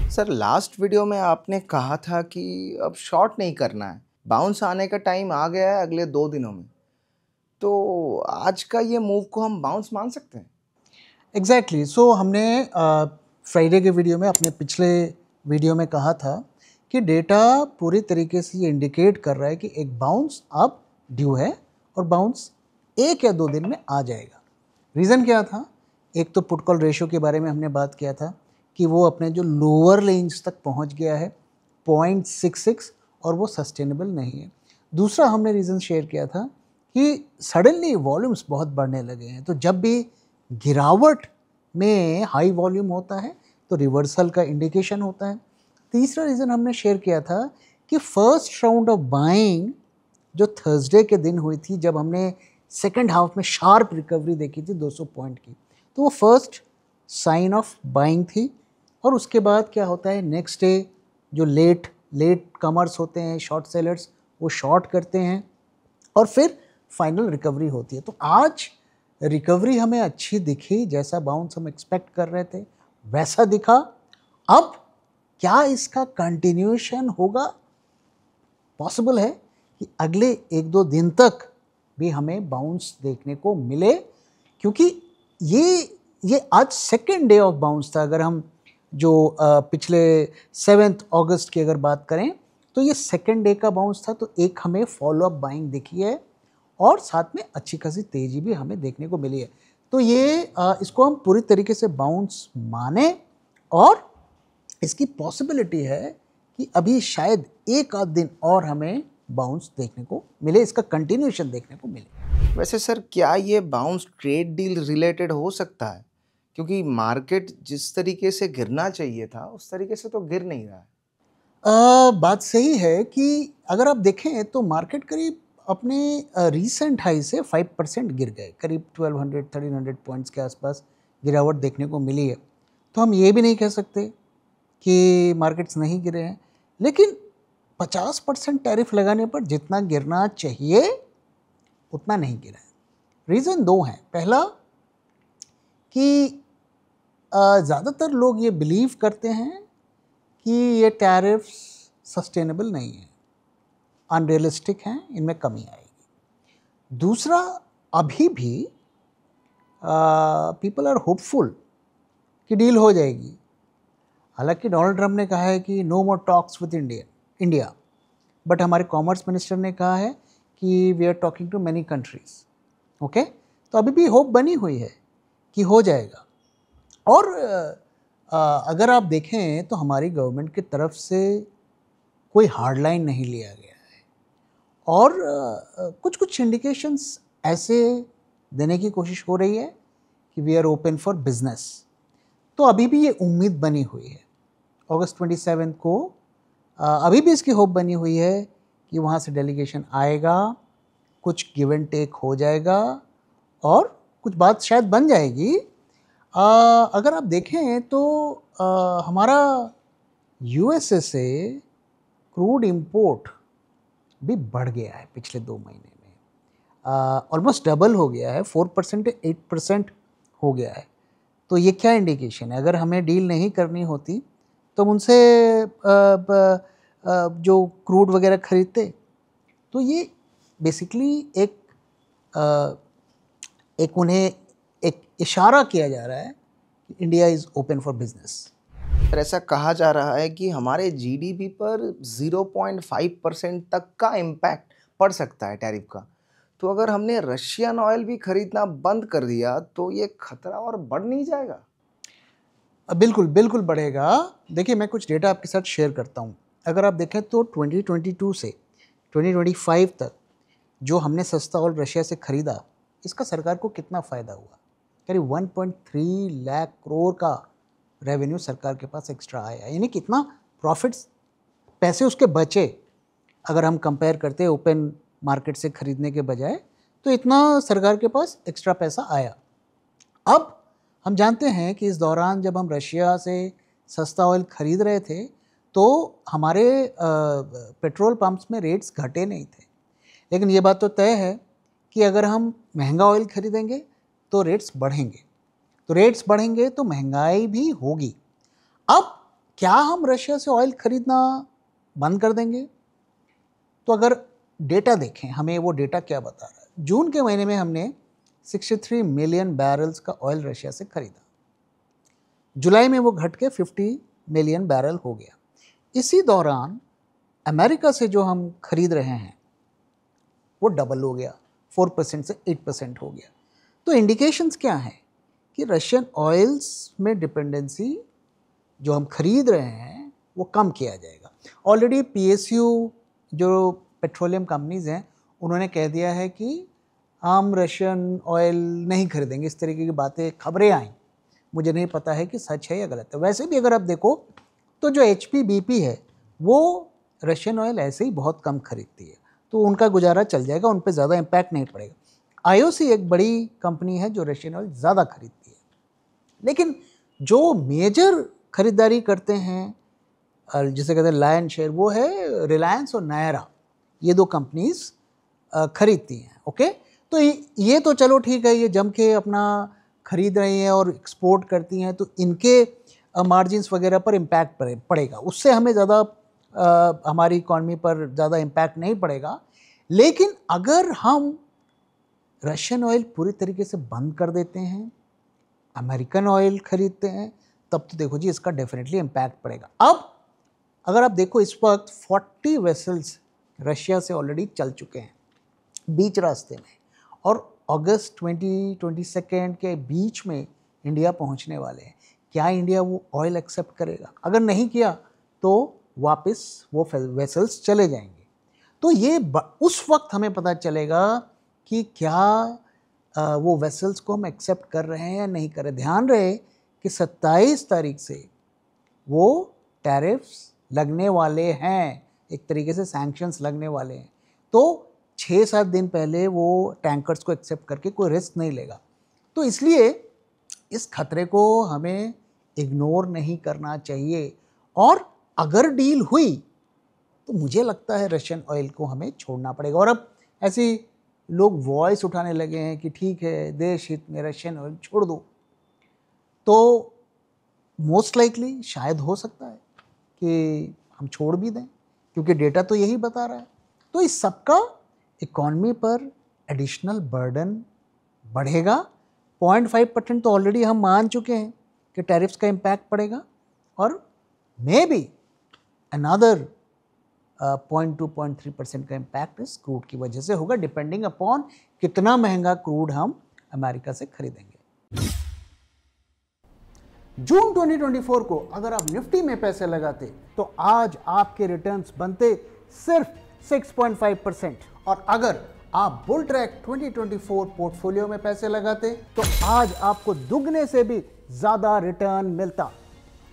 Sir last video में आपने कहा था कि अब शॉर्ट नहीं करना है, बाउंस आने का टाइम आ गया है अगले 2 दिनों में। तो आज का ये मूव को हम बाउंस मान सकते हैं? एग्जैक्टली सो हमने फ्राइडे के वीडियो में अपने पिछले वीडियो में कहा था कि डेटा पूरी तरीके से ये इंडिकेट कर रहा है कि एक बाउंस अब ड्यू है और बाउंस 1 या 2 दिन में आ जाएगा। रीज़न क्या था? एक तो पुट कॉल रेशियो के बारे में हमने बात किया था कि वो अपने जो लोअर रेंज तक पहुंच गया है 0.66 और वो सस्टेनेबल नहीं है। दूसरा हमने रीज़न शेयर किया था कि सडनली वॉल्यूम्स बहुत बढ़ने लगे हैं, तो जब भी गिरावट में हाई वॉल्यूम होता है तो रिवर्सल का इंडिकेशन होता है। तीसरा रीज़न हमने शेयर किया था कि फर्स्ट राउंड ऑफ बाइंग जो थर्सडे के दिन हुई थी, जब हमने सेकेंड हाफ में शार्प रिकवरी देखी थी 200 पॉइंट की, तो वो फर्स्ट साइन ऑफ बाइंग थी। और उसके बाद क्या होता है, नेक्स्ट डे जो लेट कमर्स होते हैं, शॉर्ट सेलर्स, वो शॉर्ट करते हैं और फिर फाइनल रिकवरी होती है। तो आज रिकवरी हमें अच्छी दिखी, जैसा बाउंस हम एक्सपेक्ट कर रहे थे वैसा दिखा। अब क्या इसका कंटिन्यूएशन होगा? पॉसिबल है कि अगले 1-2 दिन तक भी हमें बाउंस देखने को मिले, क्योंकि ये आज सेकेंड डे ऑफ बाउंस था। अगर हम जो पिछले 7 अगस्त की अगर बात करें तो ये सेकेंड डे का बाउंस था, तो एक हमें फॉलोअप बाइंग दिखी है और साथ में अच्छी खासी तेज़ी भी हमें देखने को मिली है। तो ये इसको हम पूरी तरीके से बाउंस माने और इसकी पॉसिबिलिटी है कि अभी शायद 1 आध दिन और हमें बाउंस देखने को मिले, इसका कंटिन्यूएशन देखने को मिले। वैसे सर क्या ये बाउंस ट्रेड डील रिलेटेड हो सकता है? क्योंकि मार्केट जिस तरीके से गिरना चाहिए था उस तरीके से तो गिर नहीं रहा है। बात सही है कि अगर आप देखें तो मार्केट करीब अपने रीसेंट हाई से 5% गिर गए, करीब 1200-1300 पॉइंट्स के आसपास गिरावट देखने को मिली है। तो हम ये भी नहीं कह सकते कि मार्केट्स नहीं गिरे हैं, लेकिन 50% टैरिफ लगाने पर जितना गिरना चाहिए उतना नहीं गिरा है। रीज़न 2 हैं। पहला कि ज़्यादातर लोग ये बिलीव करते हैं कि ये टैरिफ्स सस्टेनेबल नहीं है, अनरियलिस्टिक हैं, इनमें कमी आएगी। दूसरा, अभी भी पीपल आर होपफुल कि डील हो जाएगी। हालांकि डोनाल्ड ट्रंप ने कहा है कि no more talks with India, but हमारे कॉमर्स मिनिस्टर ने कहा है कि we are talking to many countries. Okay, तो अभी भी होप बनी हुई है कि हो जाएगा। और अगर आप देखें तो हमारी गवर्नमेंट की तरफ से कोई हार्ड लाइन नहीं लिया गया है और कुछ इंडिकेशंस ऐसे देने की कोशिश हो रही है कि we are open for business. तो अभी भी ये उम्मीद बनी हुई है अगस्त 27 को, अभी भी इसकी होप बनी हुई है कि वहाँ से डेलीगेशन आएगा, कुछ गिव एंड टेक हो जाएगा और कुछ बात शायद बन जाएगी। अगर आप देखें तो हमारा यूएसए से क्रूड इंपोर्ट भी बढ़ गया है पिछले 2 महीने में, ऑलमोस्ट डबल हो गया है, 4% से 8% हो गया है। तो ये क्या इंडिकेशन है? अगर हमें डील नहीं करनी होती तो हम उनसे जो क्रूड वगैरह खरीदते। तो ये बेसिकली एक उन्हें एक इशारा किया जा रहा है कि India is open for business. Sir ऐसा कहा जा रहा है कि हमारे जीडीपी पर 0.5% तक का इम्पैक्ट पड़ सकता है टैरिफ का। तो अगर हमने रशियन ऑयल भी खरीदना बंद कर दिया तो ये खतरा और बढ़ नहीं जाएगा? बिल्कुल बढ़ेगा। देखिए, मैं कुछ डेटा आपके साथ शेयर करता हूँ। अगर आप देखें तो 2022 से 2025 तक जो हमने सस्ता ऑयल रशिया से खरीदा, इसका सरकार को कितना फ़ायदा हुआ? करीब 1.3 लाख करोड़ का रेवेन्यू सरकार के पास एक्स्ट्रा आया, यानी कितना प्रॉफिट्स, पैसे उसके बचे। अगर हम कंपेयर करते हैं ओपन मार्केट से खरीदने के बजाय, तो इतना सरकार के पास एक्स्ट्रा पैसा आया। अब हम जानते हैं कि इस दौरान जब हम रशिया से सस्ता ऑयल खरीद रहे थे तो हमारे पेट्रोल पंप्स में रेट्स घटे नहीं थे, लेकिन ये बात तो तय है कि अगर हम महंगा ऑयल खरीदेंगे तो रेट्स बढ़ेंगे, तो रेट्स बढ़ेंगे तो महंगाई भी होगी। अब क्या हम रशिया से ऑयल खरीदना बंद कर देंगे? तो अगर डेटा देखें, हमें वो डेटा क्या बता रहा है। जून के महीने में हमने 63 मिलियन बैरल्स का ऑयल रशिया से खरीदा। जुलाई में वो घट के 50 मिलियन बैरल हो गया। इसी दौरान अमेरिका से जो हम खरीद रहे हैं वो डबल हो गया, 4% से 8% हो गया। तो इंडिकेशंस क्या हैं कि रशियन ऑयल्स में डिपेंडेंसी जो हम खरीद रहे हैं वो कम किया जाएगा। ऑलरेडी पीएसयू जो पेट्रोलियम कंपनीज़ हैं उन्होंने कह दिया है कि हम रशियन ऑयल नहीं खरीदेंगे। इस तरीके की बातें, खबरें आई, मुझे नहीं पता है कि सच है या गलत है। वैसे भी अगर आप देखो तो जो HP BP है वो रशियन ऑयल ऐसे ही बहुत कम खरीदती है, तो उनका गुजारा चल जाएगा, उन पर ज़्यादा इम्पैक्ट नहीं पड़ेगा। IOC एक बड़ी कंपनी है जो रशियन ऑयल ज़्यादा खरीदती है, लेकिन जो मेजर खरीदारी करते हैं जिसे कहते हैं लायन शेयर, वो है रिलायंस और नायरा। ये दो कंपनीज खरीदती हैं। ओके, तो ये तो चलो ठीक है, ये जम के अपना खरीद रही हैं और एक्सपोर्ट करती हैं, तो इनके मार्जिन्स वगैरह पर इम्पैक्ट पड़ेगा, उससे हमें ज़्यादा हमारी इकॉनमी पर ज़्यादा इम्पैक्ट नहीं पड़ेगा। लेकिन अगर हम रशियन ऑयल पूरी तरीके से बंद कर देते हैं, अमेरिकन ऑयल खरीदते हैं, तब तो देखो जी इसका डेफिनेटली इम्पैक्ट पड़ेगा। अब अगर आप देखो इस वक्त 40 वेसल्स रशिया से ऑलरेडी चल चुके हैं बीच रास्ते में, और अगस्त 2022 के बीच में इंडिया पहुंचने वाले हैं। क्या इंडिया वो ऑयल एक्सेप्ट करेगा? अगर नहीं किया तो वापस वो वेसल्स चले जाएंगे। तो ये उस वक्त हमें पता चलेगा कि क्या वो वेसल्स को हम एक्सेप्ट कर रहे हैं या नहीं कर रहे। ध्यान रहे कि 27 तारीख से वो टैरिफ्स लगने वाले हैं, एक तरीके से सैंक्शंस लगने वाले हैं। तो 6-7 दिन पहले वो टैंकर्स को एक्सेप्ट करके कोई रिस्क नहीं लेगा। तो इसलिए इस खतरे को हमें इग्नोर नहीं करना चाहिए, और अगर डील हुई तो मुझे लगता है रशियन ऑयल को हमें छोड़ना पड़ेगा। और अब ऐसे लोग वॉइस उठाने लगे हैं कि ठीक है, देश हित में रशियन ऑयल छोड़ दो, तो मोस्ट लाइकली शायद हो सकता है कि हम छोड़ भी दें, क्योंकि डेटा तो यही बता रहा है। तो इस सबका इकॉनमी पर एडिशनल बर्डन बढ़ेगा। 0.5% तो ऑलरेडी हम मान चुके हैं कि टैरिफ्स का इम्पैक्ट पड़ेगा, और मे बी अनदर 0.2-0.3% का इम्पैक्ट इस क्रूड की वजह से होगा, डिपेंडिंग अपॉन कितना महंगा क्रूड हम अमेरिका से खरीदेंगे। जून 2024 को अगर आप निफ्टी में पैसे लगाते तो आज आपके रिटर्न्स बनते सिर्फ 6.5%, और अगर आप बुल ट्रैक 2024 पोर्टफोलियो में पैसे लगाते तो आज आपको दुगने से भी ज्यादा रिटर्न मिलता।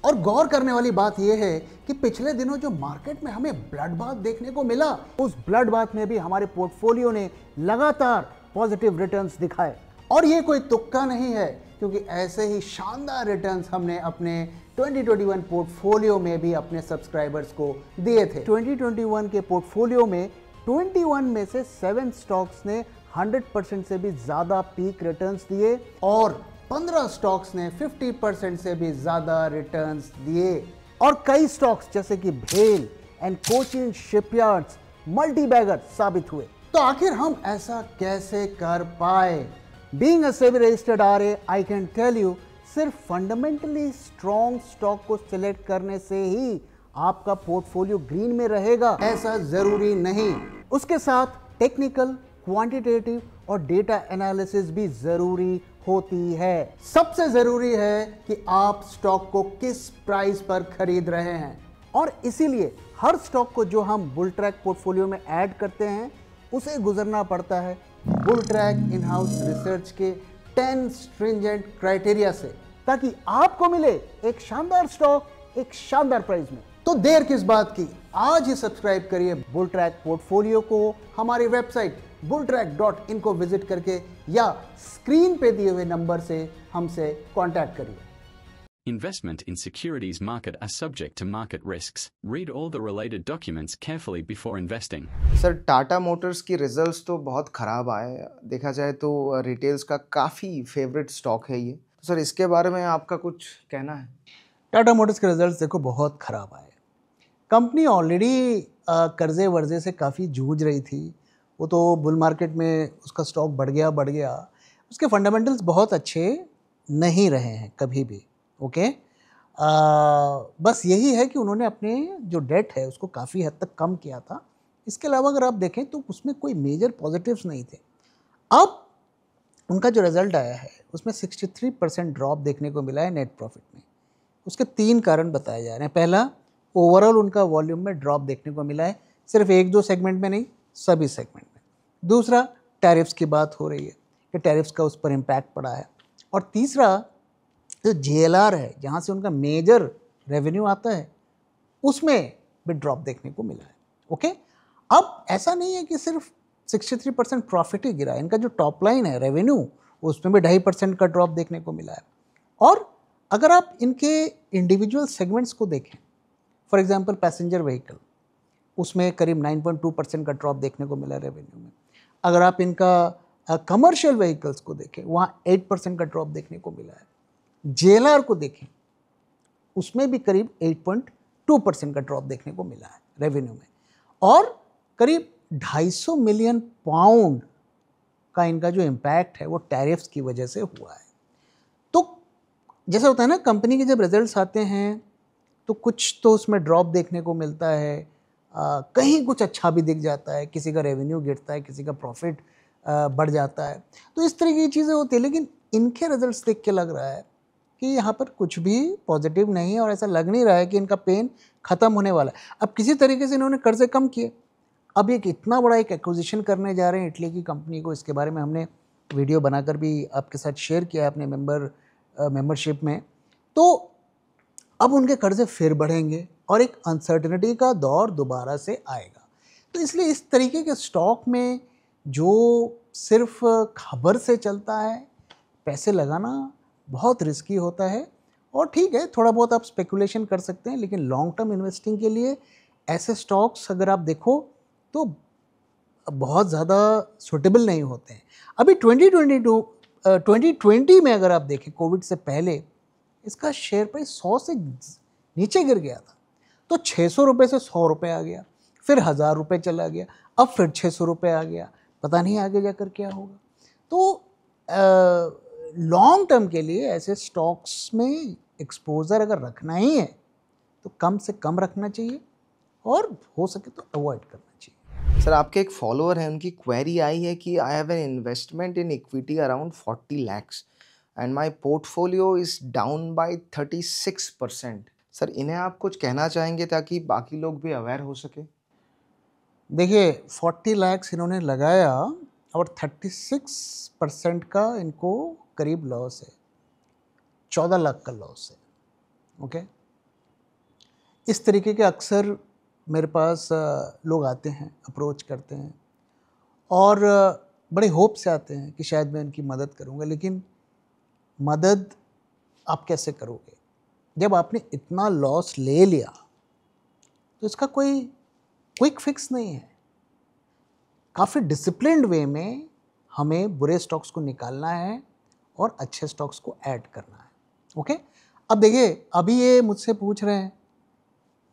और गौर करने वाली बात यह है कि पिछले दिनों जो मार्केट में हमें ब्लड बाथ देखने को मिला, उस ब्लड बाथ में भी हमारे पोर्टफोलियो ने लगातार पॉजिटिव रिटर्न्स दिखाए। और ये कोई तुक्का नहीं है, क्योंकि ऐसे ही शानदार रिटर्न्स हमने अपने 2021 पोर्टफोलियो में भी अपने सब्सक्राइबर्स को दिए थे। 2021 के पोर्टफोलियो में 21 में से 7 स्टॉक्स ने 100% से भी ज्यादा पीक रिटर्न्स दिए, और 15 स्टॉक्स ने 50% से भी ज्यादा रिटर्न्स दिए। और कई स्टॉक्स जैसे कि भेल and Cochin shipyards multi bagger साबित हुए। तो आखिर हम ऐसा कैसे कर पाए? Being a SEBI registered RA, I can tell you, सिर्फ फंडामेंटली स्ट्रॉन्ग स्टॉक को सिलेक्ट करने से ही आपका पोर्टफोलियो ग्रीन में रहेगा ऐसा जरूरी नहीं। उसके साथ टेक्निकल, क्वांटिटेटिव और डेटा एनालिसिस भी जरूरी होती है। सबसे जरूरी है कि आप स्टॉक को किस प्राइस पर खरीद रहे हैं, और इसीलिए हर स्टॉक को जो हम बुल ट्रैक पोर्टफोलियो में ऐड करते हैं उसे गुजरना पड़ता है bull track in house research के 10 स्ट्रिंजेंट क्राइटेरिया से, ताकि आपको मिले एक शानदार स्टॉक एक शानदार प्राइस में। तो देर किस बात की, आज ही सब्सक्राइब करिए बुल ट्रैक पोर्टफोलियो को हमारी वेबसाइट bulltrack.in को विजिट करके, या स्क्रीन पे दिए हुए नंबर से हमसे कांटेक्ट करिए। Investment in securities market are subject to market risks. Read all the related documents carefully before investing. Sir, Tata Motors की रिजल्ट्स तो बहुत ख़राब आए। देखा जाए तो रिटेल्स का काफ़ी फेवरेट स्टॉक है ये। सर, इसके बारे में आपका कुछ कहना है? टाटा मोटर्स के रिजल्ट्स देखो बहुत ख़राब आए। कंपनी ऑलरेडी कर्जे वर्जे से काफ़ी जूझ रही थी। वो तो बुल मार्केट में उसका स्टॉक बढ़ गया। उसके फंडामेंटल्स बहुत अच्छे नहीं रहे हैं कभी भी। ओके, बस यही है कि उन्होंने अपने जो डेट है उसको काफ़ी हद तक कम किया था। इसके अलावा अगर आप देखें तो उसमें कोई मेजर पॉजिटिव्स नहीं थे। अब उनका जो रिज़ल्ट आया है उसमें 63% ड्रॉप देखने को मिला है नेट प्रॉफिट में। उसके 3 कारण बताए जा रहे हैं। पहला, ओवरऑल उनका वॉल्यूम में ड्रॉप देखने को मिला है, सिर्फ 1-2 सेगमेंट में नहीं, सभी सेगमेंट में। दूसरा, टैरिफ्स की बात हो रही है कि टैरिफ्स का उस पर इम्पैक्ट पड़ा है। और तीसरा, जो JLR है जहाँ से उनका मेजर रेवेन्यू आता है उसमें भी ड्रॉप देखने को मिला है। ओके, अब ऐसा नहीं है कि सिर्फ 63% प्रॉफिट ही गिरा है, इनका जो टॉप लाइन है रेवेन्यू उसमें भी 2.5% का ड्रॉप देखने को मिला है। और अगर आप इनके इंडिविजुअल सेगमेंट्स को देखें, फॉर एग्जांपल पैसेंजर व्हीकल, उसमें करीब 9.2% का ड्रॉप देखने को मिला रेवेन्यू में। अगर आप इनका कमर्शियल व्हीकल्स को देखें, वहाँ 8% का ड्रॉप देखने को मिला है। JLR को देखें, उसमें भी करीब 8.2% का ड्रॉप देखने को मिला है रेवेन्यू में। और करीब 250 मिलियन पाउंड का इनका जो इम्पैक्ट है वो टैरिफ्स की वजह से हुआ है। तो जैसा होता है ना, कंपनी के जब रिजल्ट्स आते हैं तो कुछ तो उसमें ड्रॉप देखने को मिलता है, कहीं कुछ अच्छा भी दिख जाता है, किसी का रेवेन्यू गिरता है, किसी का प्रॉफिट बढ़ जाता है। तो इस तरह की चीज़ें होती है। लेकिन इनके रिजल्ट्स देख के लग रहा है कि यहाँ पर कुछ भी पॉजिटिव नहीं है और ऐसा लग नहीं रहा है कि इनका पेन ख़त्म होने वाला है। अब किसी तरीके से इन्होंने कर्जे कम किए, अब एक इतना बड़ा एक एक्विजिशन करने जा रहे हैं इटली की कंपनी को। इसके बारे में हमने वीडियो बनाकर भी आपके साथ शेयर किया है अपने मेंबरशिप में। तो अब उनके कर्जे फिर बढ़ेंगे और एक अनसर्टेनिटी का दौर दोबारा से आएगा। तो इसलिए इस तरीके के स्टॉक में जो सिर्फ खबर से चलता है, पैसे लगाना बहुत रिस्की होता है। और ठीक है, थोड़ा बहुत आप स्पेकुलेशन कर सकते हैं, लेकिन लॉन्ग टर्म इन्वेस्टिंग के लिए ऐसे स्टॉक्स अगर आप देखो तो बहुत ज़्यादा सुटेबल नहीं होते हैं। अभी 2020 में अगर आप देखें, कोविड से पहले इसका शेयर प्राइस 100 से नीचे गिर गया था। तो 600 रुपये से 100 रुपये आ गया, फिर 1000 रुपये चला गया, अब फिर 600 रुपये आ गया। पता नहीं आगे जाकर क्या होगा। तो लॉन्ग टर्म के लिए ऐसे स्टॉक्स में एक्सपोजर अगर रखना ही है तो कम से कम रखना चाहिए और हो सके तो अवॉइड करना चाहिए। सर, आपके एक फॉलोअर हैं, उनकी क्वेरी आई है कि I have an investment in equity around 40 lakhs and my portfolio is down by 36%। Sir, इन्हें आप कुछ कहना चाहेंगे ताकि बाकी लोग भी अवेयर हो सके? देखिए, 40 lakhs इन्होंने लगाया और 36% का इनको करीब लॉस है, 14 लाख का लॉस है। ओके, इस तरीके के अक्सर मेरे पास लोग आते हैं, अप्रोच करते हैं और बड़े होप से आते हैं कि शायद मैं इनकी मदद करूंगा। लेकिन मदद आप कैसे करोगे जब आपने इतना लॉस ले लिया? तो इसका कोई क्विक फिक्स नहीं है। काफ़ी डिसिप्लिन्ड वे में हमें बुरे स्टॉक्स को निकालना है और अच्छे स्टॉक्स को ऐड करना है। ओके, अब देखिए, अभी ये मुझसे पूछ रहे हैं,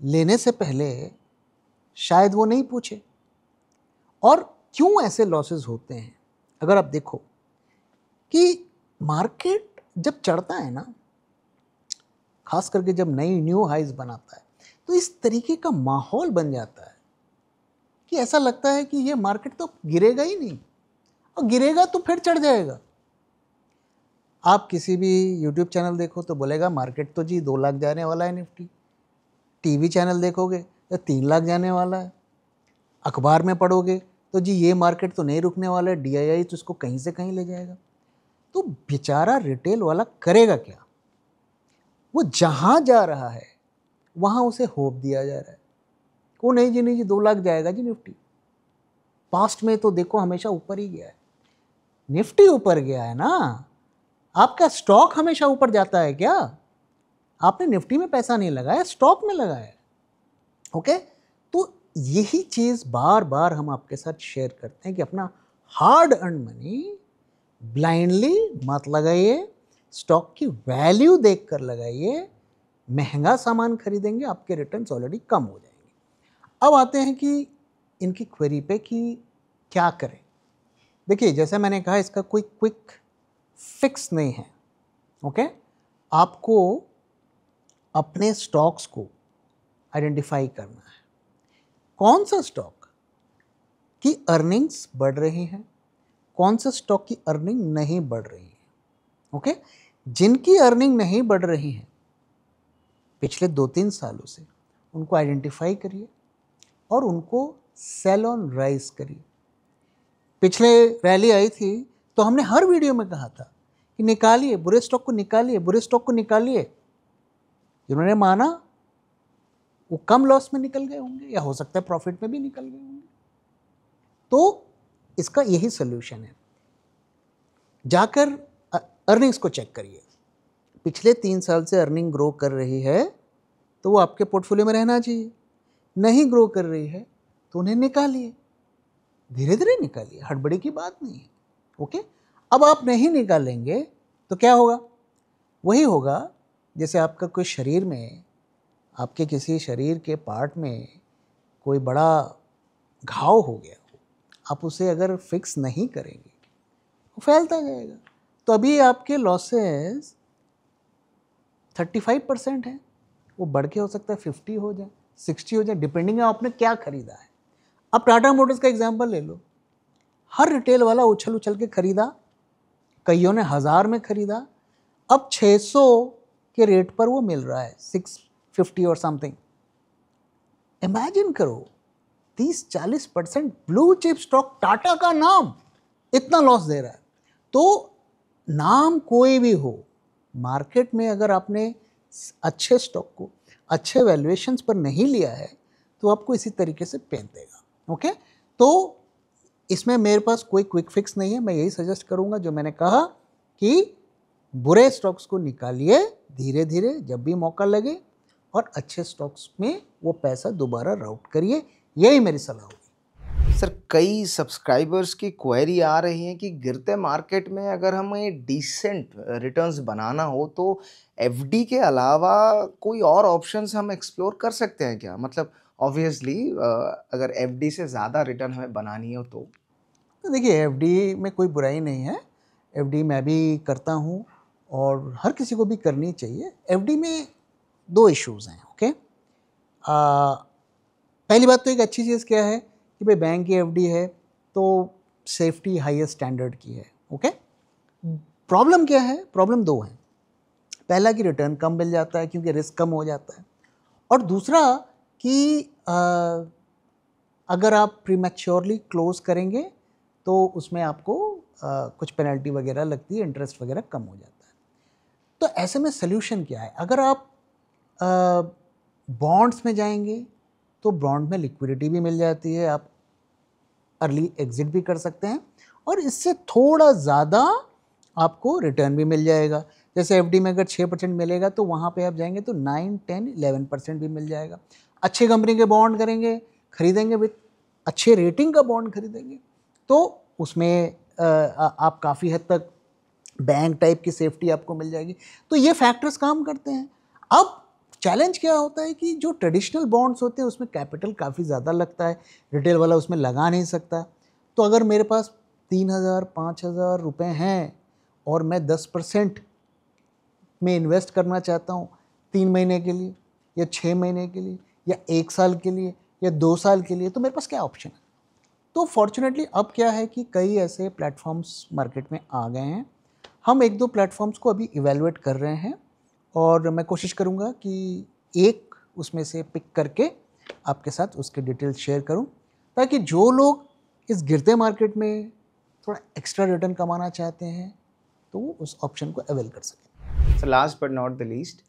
लेने से पहले शायद वो नहीं पूछे। और क्यों ऐसे लॉसेस होते हैं? अगर आप देखो कि मार्केट जब चढ़ता है ना, खास करके जब नई न्यू हाइज बनाता है, तो इस तरीके का माहौल बन जाता है कि ऐसा लगता है कि ये मार्केट तो गिरेगा ही नहीं, और गिरेगा तो फिर चढ़ जाएगा। आप किसी भी यूट्यूब चैनल देखो तो बोलेगा मार्केट तो जी 2 लाख जाने वाला है निफ्टी। टीवी चैनल देखोगे तो 3 लाख जाने वाला है। अखबार में पढ़ोगे तो जी ये मार्केट तो नहीं रुकने वाला है, DII तो इसको कहीं से कहीं ले जाएगा। तो बेचारा रिटेल वाला करेगा क्या? वो जहाँ जा रहा है वहाँ उसे होप दिया जा रहा है, वो नहीं जी 2 लाख जाएगा जी निफ्टी। पास्ट में तो देखो हमेशा ऊपर ही गया है, निफ्टी ऊपर गया है ना। आपका स्टॉक हमेशा ऊपर जाता है क्या? आपने निफ्टी में पैसा नहीं लगाया, स्टॉक में लगाया। ओके, तो यही चीज़ बार बार हम आपके साथ शेयर करते हैं कि अपना हार्ड अर्न मनी ब्लाइंडली मत लगाइए, स्टॉक की वैल्यू देखकर लगाइए, महंगा सामान खरीदेंगे आपके रिटर्न्स ऑलरेडी कम हो जाएंगे। अब आते हैं कि इनकी क्वेरी पे कि क्या करें। देखिए, जैसे मैंने कहा, इसका कोई क्विक फिक्स नहीं है। ओके, आपको अपने स्टॉक्स को आइडेंटिफाई करना है, कौन सा स्टॉक की अर्निंग्स बढ़ रही हैं, कौन सा स्टॉक की अर्निंग नहीं बढ़ रही है। ओके, जिनकी अर्निंग नहीं बढ़ रही है पिछले 2-3 सालों से, उनको आइडेंटिफाई करिए और उनको सेल ऑन राइज करिए। पिछले रैली आई थी तो हमने हर वीडियो में कहा था कि निकालिए, बुरे स्टॉक को निकालिए, बुरे स्टॉक को निकालिए। जिन्होंने माना वो कम लॉस में निकल गए होंगे, या हो सकता है प्रॉफिट में भी निकल गए होंगे। तो इसका यही सोल्यूशन है, जाकर अर्निंग्स को चेक करिए। पिछले 3 साल से अर्निंग ग्रो कर रही है तो वो आपके पोर्टफोलियो में रहना चाहिए। नहीं ग्रो कर रही है तो उन्हें निकालिए, धीरे धीरे निकालिए, हड़बड़ी की बात नहीं है। ओके, अब आप नहीं निकालेंगे तो क्या होगा? वही होगा जैसे आपका कोई शरीर में, आपके किसी शरीर के पार्ट में कोई बड़ा घाव हो गया हो, आप उसे अगर फिक्स नहीं करेंगे वो फैलता जाएगा। तो अभी आपके लॉसेस 35% है, वो बढ़ के हो सकता है 50 हो जाए, 60 हो जाए, डिपेंडिंग है आपने क्या खरीदा है। अब टाटा मोटर्स का एग्जांपल ले लो, हर रिटेल वाला उछल उछल के खरीदा, कईयों ने 1000 में खरीदा, अब 600 के रेट पर वो मिल रहा है, 650 और समथिंग। इमेजिन करो, 30-40% ब्लू चिप स्टॉक, टाटा का नाम इतना लॉस दे रहा है। तो नाम कोई भी हो, मार्केट में अगर आपने अच्छे स्टॉक को अच्छे वैल्यूएशंस पर नहीं लिया है तो आपको इसी तरीके से पेन देगा। ओके, तो इसमें मेरे पास कोई क्विक फिक्स नहीं है। मैं यही सजेस्ट करूंगा जो मैंने कहा कि बुरे स्टॉक्स को निकालिए धीरे धीरे जब भी मौका लगे, और अच्छे स्टॉक्स में वो पैसा दोबारा राउट करिए। यही मेरी सलाह होगी। सर, कई सब्सक्राइबर्स की क्वेरी आ रही है कि गिरते मार्केट में अगर हमें डिसेंट रिटर्न्स बनाना हो तो एफडी के अलावा कोई और ऑप्शंस हम एक्सप्लोर कर सकते हैं क्या? मतलब ऑब्वियसली अगर एफडी से ज़्यादा रिटर्न हमें बनानी हो तो देखिए, एफडी में कोई बुराई नहीं है, एफडी मैं भी करता हूँ और हर किसी को भी करनी चाहिए। एफडी में 2 इश्यूज़ हैं। ओके, पहली बात तो एक अच्छी चीज़ क्या है कि भाई बैंक की एफडी है तो सेफ्टी हाईएस्ट स्टैंडर्ड की है। ओके, प्रॉब्लम क्या है? प्रॉब्लम 2 है। पहला कि रिटर्न कम मिल जाता है क्योंकि रिस्क कम हो जाता है, और दूसरा कि अगर आप प्रीमैच्योरली क्लोज करेंगे तो उसमें आपको कुछ पेनल्टी वगैरह लगती है, इंटरेस्ट वगैरह कम हो जाता है। तो ऐसे में सोल्यूशन क्या है? अगर आप बॉन्ड्स में जाएंगे तो बॉन्ड में लिक्विडिटी भी मिल जाती है, आप अर्ली एग्जिट भी कर सकते हैं, और इससे थोड़ा ज़्यादा आपको रिटर्न भी मिल जाएगा। जैसे एफडी में अगर 6% मिलेगा तो वहाँ पे आप जाएंगे तो 9, 10, 11% भी मिल जाएगा। अच्छी कंपनी के बॉन्ड करेंगे, खरीदेंगे, विद अच्छे रेटिंग का बॉन्ड खरीदेंगे तो उसमें आप काफ़ी हद तक बैंक टाइप की सेफ्टी आपको मिल जाएगी। तो ये फैक्टर्स काम करते हैं। अब चैलेंज क्या होता है कि जो ट्रेडिशनल बॉन्ड्स होते हैं उसमें कैपिटल काफ़ी ज़्यादा लगता है, रिटेल वाला उसमें लगा नहीं सकता। तो अगर मेरे पास 3,000-5,000 रुपये हैं और मैं 10% में इन्वेस्ट करना चाहता हूँ 3 महीने के लिए या 6 महीने के लिए या 1 साल के लिए या 2 साल के लिए, तो मेरे पास क्या ऑप्शन है? तो फॉर्चुनेटली अब क्या है कि कई ऐसे प्लेटफॉर्म्स मार्केट में आ गए हैं। हम 1-2 प्लेटफॉर्म्स को अभी इवेलुएट कर रहे हैं और मैं कोशिश करूंगा कि एक उसमें से पिक करके आपके साथ उसके डिटेल्स शेयर करूं, ताकि जो लोग इस गिरते मार्केट में थोड़ा एक्स्ट्रा रिटर्न कमाना चाहते हैं तो वो उस ऑप्शन को अवेल कर सकें। Sir, last but not the least,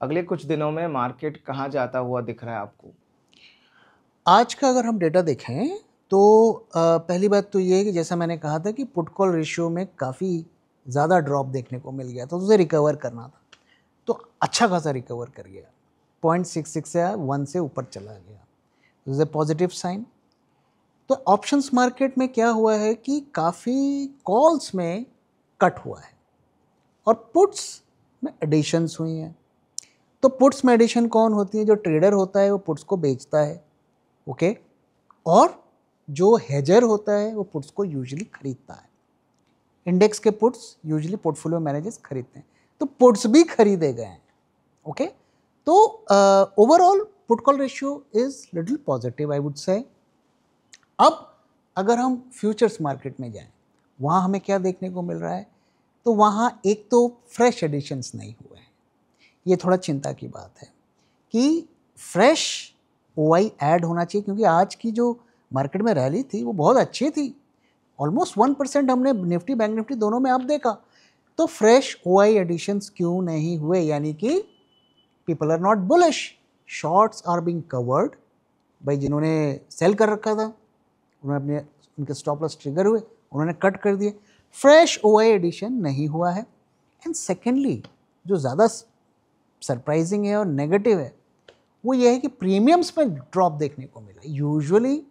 अगले कुछ दिनों में मार्केट कहाँ जाता हुआ दिख रहा है आपको? आज का अगर हम डेटा देखें तो पहली बात तो ये है कि जैसा मैंने कहा था कि पुट कॉल रेशियो में काफ़ी ज़्यादा ड्रॉप देखने को मिल गया था, तो उसे रिकवर करना था, तो अच्छा खासा रिकवर कर गया, 0.66 से 1 से ऊपर चला गया, this is a positive sign. तो ऑप्शंस मार्केट में क्या हुआ है कि काफ़ी कॉल्स में कट हुआ है और पुट्स में एडिशंस हुई हैं। तो पुट्स में एडिशन कौन होती है? जो ट्रेडर होता है वो पुट्स को बेचता है, ओके, और जो हेजर होता है वो पुट्स को यूजुअली खरीदता है। इंडेक्स के पुट्स यूजुअली पोर्टफोलियो मैनेजर्स खरीदते हैं, तो पुट्स भी खरीदे गए हैं, ओके। तो overall put call ratio is little positive I would say. अब अगर हम फ्यूचर्स मार्केट में जाएं, वहाँ हमें क्या देखने को मिल रहा है? तो वहाँ एक तो फ्रेश एडिशंस नहीं हुए हैं, ये थोड़ा चिंता की बात है कि फ्रेश ओआई ऐड होना चाहिए, क्योंकि आज की जो मार्केट में रैली थी वो बहुत अच्छी थी, ऑलमोस्ट 1% हमने निफ्टी बैंक निफ्टी दोनों में अब देखा। तो फ्रेश ओआई एडिशंस क्यों नहीं हुए? यानी कि people are not bullish, shorts are being covered. भाई जिन्होंने सेल कर रखा था उन्होंने उनके स्टॉप लॉस ट्रिगर हुए, उन्होंने कट कर दिए, फ्रेश ओआई एडिशन नहीं हुआ है। एंड सेकेंडली जो ज़्यादा सरप्राइजिंग है और नेगेटिव है वो ये है कि प्रीमियम्स में ड्रॉप देखने को मिला। यूजुअली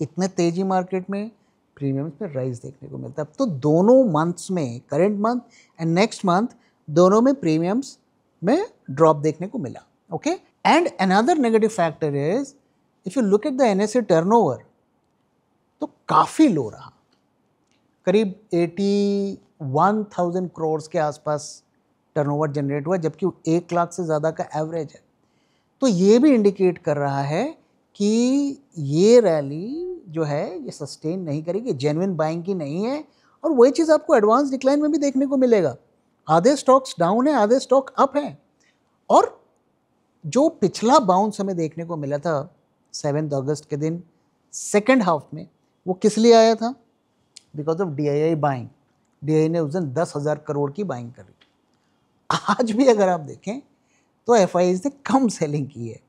इतने तेजी मार्केट में प्रीमियम्स में राइज देखने को मिलता है। तो दोनों मंथ्स में, current month and next month, दोनों में प्रीमियम्स में ड्रॉप देखने को मिला, okay. And another negative factor is if you look at the NSA turnover, तो काफ़ी लो रहा, करीब 81,000 करोड़ के आसपास टर्नओवर जनरेट हुआ, जबकि 1 लाख से ज़्यादा का एवरेज है। तो ये भी इंडिकेट कर रहा है कि ये रैली जो है ये सस्टेन नहीं करेगी, जेन्युइन बाइंग की नहीं है। और वही चीज़ आपको एडवांस डिक्लाइन में भी देखने को मिलेगा, आधे स्टॉक्स डाउन है, आधे स्टॉक अप हैं। और जो पिछला बाउंस हमें देखने को मिला था 7 अगस्त के दिन सेकेंड हाफ में, वो किस लिए आया था? Because of DII buying. DII ने उस दिन 10,000 करोड़ की बाइंग करी। आज भी अगर आप देखें तो एफआईआईज ने कम सेलिंग की है।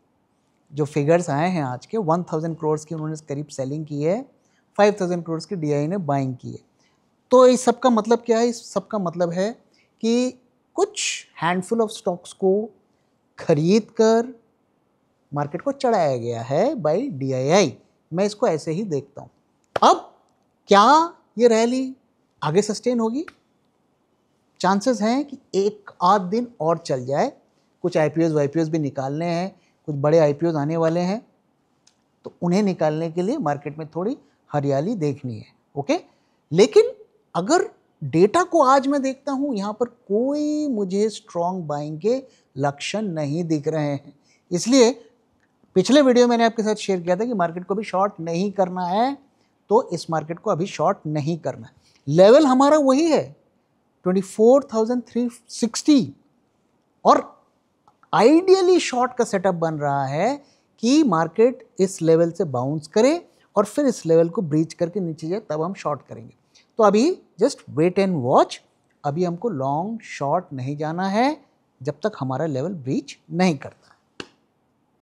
जो फिगर्स आए हैं आज के, 1,000 करोड़ की उन्होंने करीब सेलिंग की है, 5,000 करोड़ की डीआईआई ने बाइंग की है। तो इस सब का मतलब क्या है? इस सब का मतलब है कि कुछ हैंडफुल ऑफ स्टॉक्स को खरीद कर मार्केट को चढ़ाया गया है बाय डीआईआई। मैं इसको ऐसे ही देखता हूँ। अब क्या ये रैली आगे सस्टेन होगी? चांसेस हैं कि एक आध दिन और चल जाए। कुछ आईपीओज वाईपीओज भी निकालने हैं, कुछ बड़े आईपीओज आने वाले हैं, तो उन्हें निकालने के लिए मार्केट में थोड़ी हरियाली देखनी है, ओके। लेकिन अगर डेटा को आज मैं देखता हूँ, यहाँ पर कोई मुझे स्ट्रॉन्ग बाइंग के लक्षण नहीं दिख रहे हैं। इसलिए पिछले वीडियो मैंने आपके साथ शेयर किया था कि मार्केट को भी शॉर्ट नहीं करना है, तो इस मार्केट को अभी शॉर्ट नहीं करना है। लेवल हमारा वही है 24,360, और आइडियली शॉर्ट का सेटअप बन रहा है कि मार्केट इस लेवल से बाउंस करे और फिर इस लेवल को ब्रीच करके नीचे जाए, तब हम शॉर्ट करेंगे। तो अभी जस्ट वेट एंड वॉच। अभी हमको लॉन्ग शॉर्ट नहीं जाना है जब तक हमारा लेवल ब्रीच नहीं करता।